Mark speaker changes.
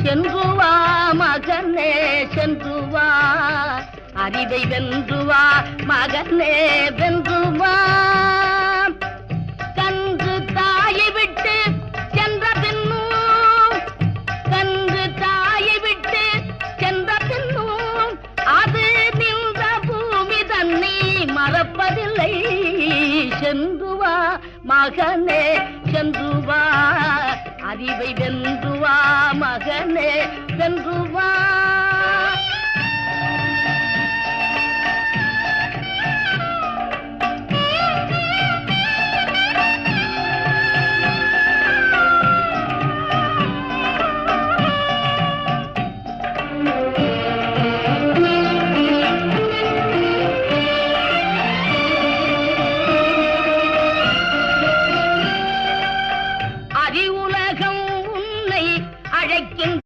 Speaker 1: சென்று வா மகனே சென்று வா, அறிவை வென்று வா மகனே வென்று வா. கன்று தாயை விட்டு சென்ற பின்னும், கன்று தாயை விட்டு சென்ற பின்னும் அது நின்ற பூமி தன்னை மறப்பதில்லை. சென்று வா மகனே சென்று வா, அறிவை வென்று வா மகனே வென்று